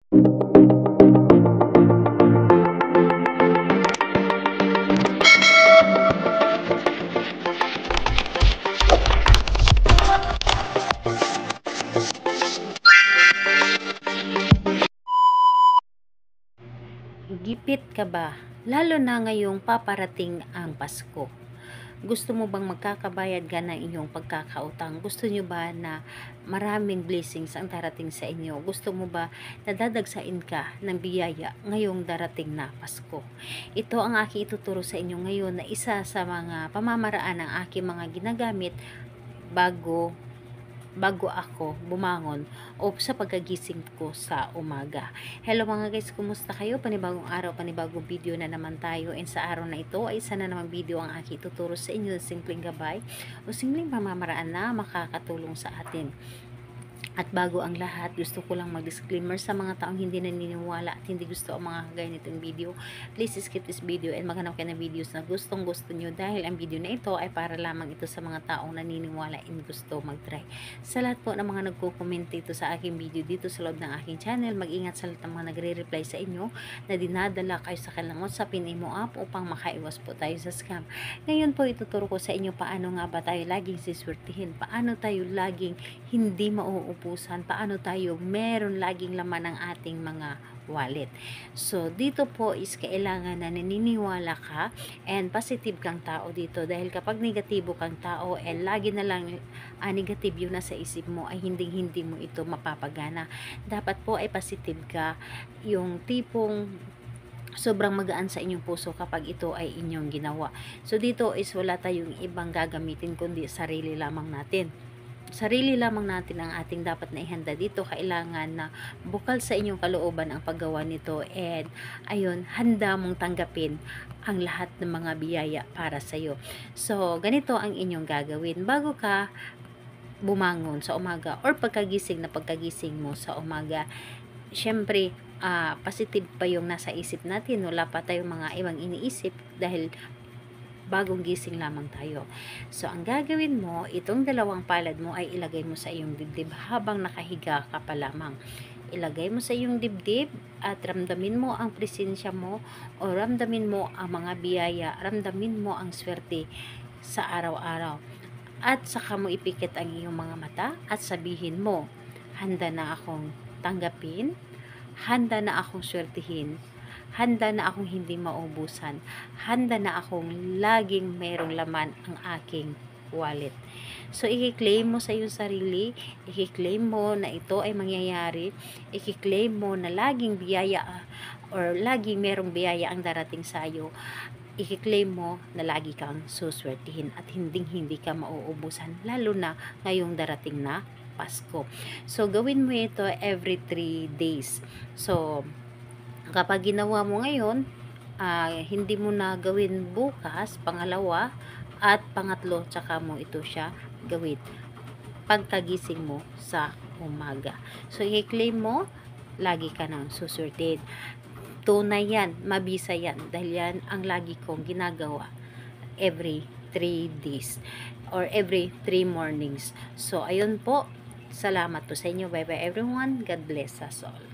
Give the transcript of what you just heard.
Gipit ka ba? Lalo na ngayong paparating ang Pasko. Gusto mo bang magkakabayad ka ng inyong pagkakautang? Gusto nyo ba na maraming blessings ang darating sa inyo? Gusto mo ba na dadagsain ka ng biyaya ngayong darating na Pasko? Ito ang aking ituturo sa inyo ngayon na isa sa mga pamamaraan ng aking mga ginagamit bago ako bumangon o sa pagkagising ko sa umaga. Hello mga guys, kumusta kayo? Panibagong araw, panibagong video na naman tayo, and sa araw na ito ay isa na namang video ang aking ituturo sa inyo, simpleng gabay o simpleng pamamaraan na makakatulong sa atin. At bago ang lahat, gusto ko lang mag-disclaimer sa mga taong hindi naniniwala at hindi gusto ang mga kagaya nitong video. Please skip this video and maghanap kayo ng videos na gustong gusto nyo, dahil ang video na ito ay para lamang ito sa mga taong naniniwala and gusto mag-try. Sa lahat po ng mga nagko-comment dito sa aking video dito sa loob ng aking channel, mag-ingat sa lahat ng mga nagre-reply sa inyo na dinadala kayo sa kanilang WhatsApp Imo app upang makaiwas po tayo sa scam. Ngayon po ituturo ko sa inyo paano nga ba tayo laging siswertihin, paano tayo laging hindi mauupo, paano tayo meron laging laman ng ating mga wallet. So, dito po is kailangan na naniniwala ka and positive kang tao dito, dahil kapag negatibo kang tao and lagi na lang negative yun na sa isip mo, ay hindi mo ito mapapagana. Dapat po ay positive ka, yung tipong sobrang magaan sa inyong puso kapag ito ay inyong ginawa. So, dito is wala tayong ibang gagamitin kundi sarili lamang natin. Sarili lamang natin ang ating dapat na ihanda dito. Kailangan na bukal sa inyong kalooban ang paggawa nito, and ayun, handa mong tanggapin ang lahat ng mga biyaya para sa iyo. So, ganito ang inyong gagawin bago ka bumangon sa umaga or pagkagising mo sa umaga. Syempre, positive pa yung nasa isip natin, wala pa tayong mga ibang iniisip dahil bagong gising lamang tayo. So, ang gagawin mo, itong dalawang palad mo ay ilagay mo sa iyong dibdib habang nakahiga ka pa lamang. Ilagay mo sa iyong dibdib at ramdamin mo ang presensya mo o ramdamin mo ang mga biyaya, ramdamin mo ang swerte sa araw-araw. At saka mo ipikit ang iyong mga mata at sabihin mo, handa na akong tanggapin, handa na akong swertihin, handa na akong hindi maubusan, handa na akong laging mayroong laman ang aking wallet. So, i-claim mo sa iyong sarili, i-claim mo na ito ay mangyayari, i-claim mo na laging biyaya or laging mayroong biyaya ang darating sa iyo, i-claim mo na lagi kang suswertihin at hindi ka mauubusan, lalo na ngayong darating na Pasko. So, gawin mo ito every 3 days. So, kapag ginawa mo ngayon, hindi mo na gawin bukas, pangalawa, at pangatlo, tsaka mo ito siya gawin pagkagising mo sa umaga. So, i-claim mo, lagi ka nang susurtin. Tunay yan, mabisa yan, dahil yan ang lagi kong ginagawa every 3 days or every 3 mornings. So, ayun po. Salamat po sa inyo. Bye-bye everyone. God bless us all.